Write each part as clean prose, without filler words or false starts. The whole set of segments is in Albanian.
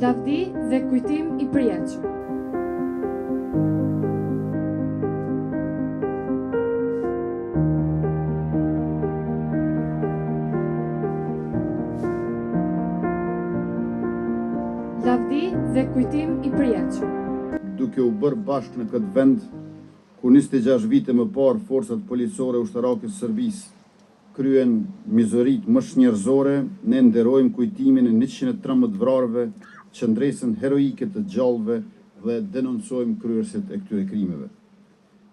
Lavdi dhe kujtim i përjetshëm. Lavdi dhe kujtim i përjetshëm. Duke u bërë bashkë në këtë vend, ku 26 vite më parë forcat policore ushtarake të Serbisë kryen mizorit më shnjërzore, ne nderojmë kujtimin e 113 vrarëve, qëndresën heroike të gjallëve dhe denoncojmë kryerësit e këtyre krimeve.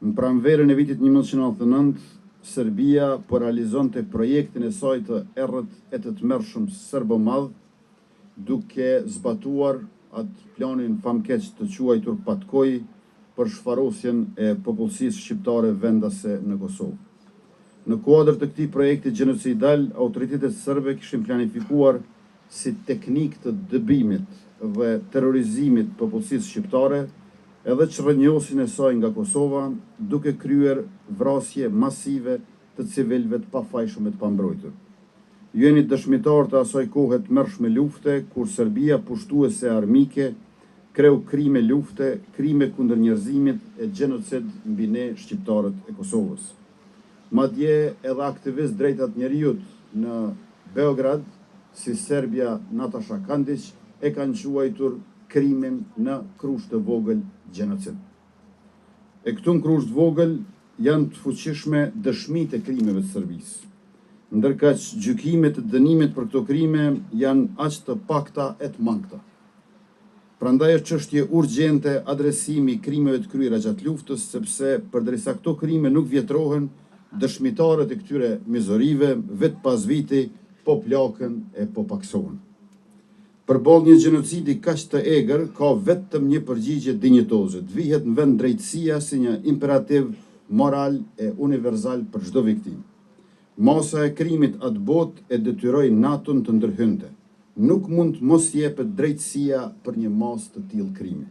Në pranverën e vitit 1999, Serbia po realizonte projektin e saj të errët e të tmerrshëm serbo-madh, duke zbatuar atë planin famkeq të quajtur Patkoj për shfarosjen e popullsisë shqiptare vendase në Kosovë. Në kuadër të këtij projekti gjenocidal, autoritetet serbe kishin planifikuar si teknikë të dëbimit dhe terrorizimit popullsisë shqiptare edhe çrrënjohjen e saj nga Kosova, duke kryer vrasje masive të civilëve të pafajshëm e të pambrojtur. Ju jeni dëshmitar të asaj kohe të mërshme lufte, kur Serbia pushtuese armike kreu krime lufte, krime kundër njerëzimit e gjenocid mbi ne shqiptarët e Kosovës. Madje edhe aktivist drejtat njerëzit në Beograd, si Serbia Nataša Kandić, e kanë quajtur krimin në Krusht të vogël gjenocid. E këtu në Krusht vogël janë të fuqishme dëshmitë e krimeve të Serbisë, ndërkaq gjykimet e dënimit për këto krime janë aq të pakta e të mangëta. Prandaj është çështje urgjente adresimi i krimeve të kryera gjatë luftës, sepse përderisa këto krime nuk vjetrohen, dëshmitarët e këtyre mizorive vetë pas viti po plakën e po paksohen. Përballë një gjenocidi kaq të egër, ka vetëm një përgjigje dinjitoze, të vihet në vend drejtësia si një imperativ moral e universal për çdo viktimë. Masa e krimit atë botë e detyroi NATO-n të ndërhynte. Nuk mund të mos jepet drejtësia për një masë të tillë krimi.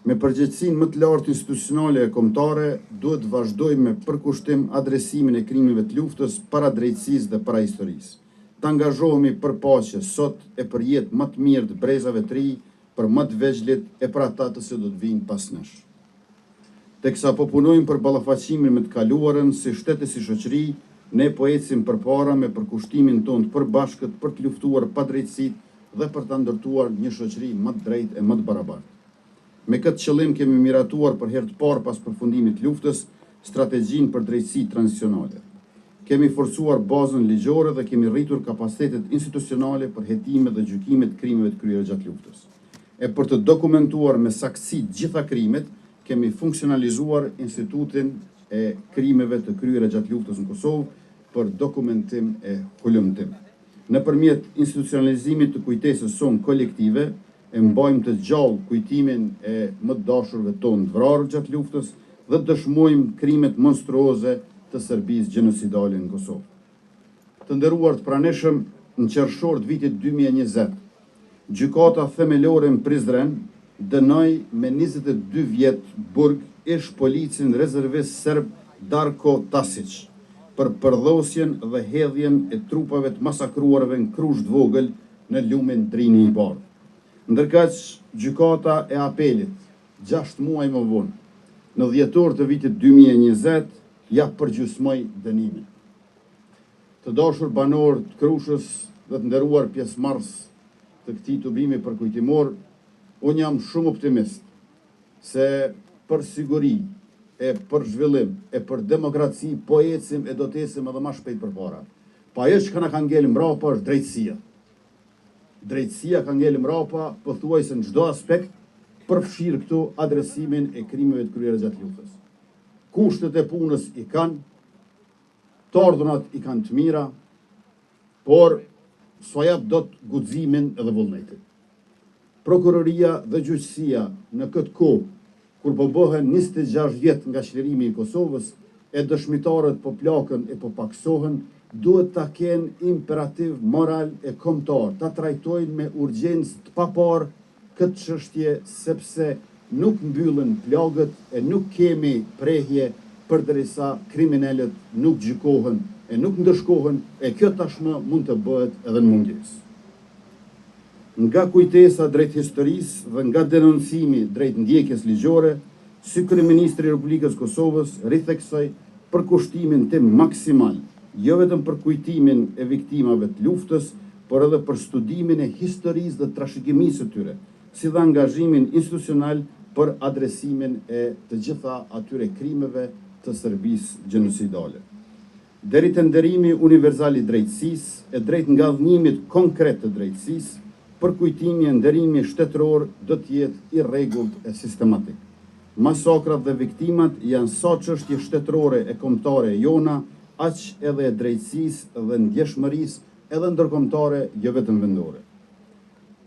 Me përgjegjësinë më të lartë institucionale e kombëtare, duhet të vazhdojmë me përkushtim adresimin e krimeve të luftës para drejtësisë dhe para historisë. Të angazhohemi për paqe sot e për jetë më të mirë të brezave të ri, për më të vegjëlit e për ata të se do të vinë pas nesh. Teksa po punojmë për ballafaqimin me të kaluarën, si shtete si shoqëri, ne po ecim përpara me përkushtimin tonë të përbashkët për të luftuar padrejtësitë dhe për të ndërtuar një shoqëri më të drejtë e më të barabartë. Me këtë qëllim kemi miratuar për herë të parë pas përfundimit të luftës strategjinë për drejtësi tranzicionale. Kemi forcuar bazën ligjore dhe kemi rritur kapacitetet institucionale për hetimet dhe gjykimet krimeve të kryera gjatë luftës. E për të dokumentuar me saktësi të gjitha krimet, kemi funksionalizuar Institutin e Krimeve të kryera gjatë luftës në Kosovë për dokumentim e hulumtim. Nëpërmjet institucionalizimit të kujtesës sonë kolektive, e mbajmë të gjallë kujtimin e më të dashurve tonë të vrarë gjatë luftës dhe dëshmojmë krimet monstruoze të Serbisë gjenocidale në Kosovë. Të nderuar të pranishëm, në qershor të vitit 2020, gjykata themelore në Prizren dënoi me 22 vjet burg ish policin rezervist serb Darko Tasić për përdhosjen dhe hedhjen e trupave të masakruarve në Krusht vogël në lumin Drini i Bardhë. Ndërkaq gjykata e apelit 6 muaj më vonë, në dhjetor të vitit 2020, ja përgjysmoi dënimin. Të dashur banorë të Krushës dhe të nderuar pjesëmarrës të këtij tubimi përkujtimor, unë jam shumë optimist se për siguri e për zhvillim e për demokraci po ecim e do të ecim edhe më shpejt përpara. Pa ajo që na ka ngel mbrapa është drejtësia. Drejtësia ka ngel mbrapa pothuajse në çdo aspekt, përfshirë këtu adresimin e krimeve të kryera gjatë luftës. Kushtet e punës i kanë, të ardhunat i kanë të mira, por s'u jap dot guximin edhe vullnetin. Prokuroria dhe gjyqësia në këtë kohë, kur po bëhen 26 vjet nga çlirimi i Kosovës, e dëshmitarët po plakën e po paksohen, duhet ta kenë imperativ moral e kombëtar, ta trajtojnë me urgjencë të papar këtë çështje, sepse nuk mbyllen plagët e nuk kemi prehje përderisa kriminalët nuk gjykohen e nuk ndëshkohen, e kjo tashmë mund të bëhet edhe në mungesë. nga kujtesa drejt historisë dhe nga denoncimi drejt ndjekjes ligjore, si Kryeministri i Republikës Kosovës ritheksoj përkushtimin tim maksimal, jo vetëm për kujtimin e viktimave të luftës, por edhe për studimin e historisë dhe trashëgimisë së tyre, si dhe angazhimin institucional për adresimin e të gjitha atyre krimeve të Serbisë gjenocidale. Deri te nderimi universal i drejtësisë e drejt ngallënimit konkret të drejtësisë, përkujtimi e nderimi shtetëror do të jetë i rregullt e sistematik. Masakrat dhe viktimat janë sa çështje shtetërore e kombëtare e jona, aq edhe e drejtësisë dhe ndjeshmërisë edhe ndërkombëtare, jo vetëm vendore.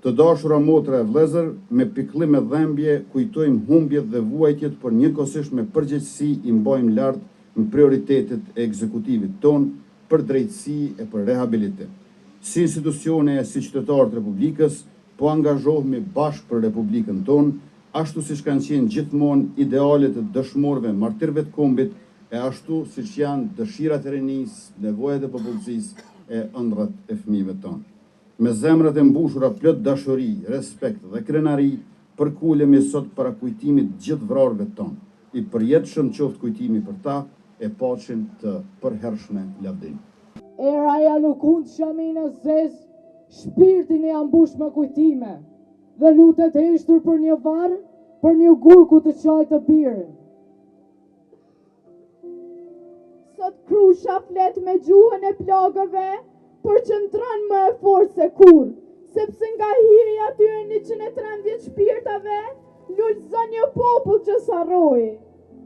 Të dashura motra e vëllezër, me pikëllim e dhembje kujtojmë humbjet dhe vuajtjet, por njëkohësisht me përgjegjësi i mbajmë lart në prioritetet e ekzekutivit ton për drejtësi e për rehabilitim. Si institucione e si qytetarë të Republikës, po angazhohemi bashkë për Republikën tonë, ashtu siç kanë qenë gjithmonë idealet e dëshmorëve martirëve të kombit, e ashtu siç janë dëshirat e rinisë, nevojat e popullsisë e ëndrat e fëmijëve tonë. Me zemrat e mbushura plot dashuri, respekt dhe krenari, përkulemi sot para kujtimit gjithë vrarëve tonë. I përjetshëm qoftë kujtimi për ta e paqen të përhershme lavdim. Era ja nuk unë shamin e zez, shpirtin e ambush me kujtime, dhe lutet heshtur për një varë, për një gurku të qaj të birë. Sot krusha flet me gjuhën e plagëve, por qëndron më e fortë se kur, sepse nga hiri atyre 113 shpirtave, lullzon një popull që s'harroi.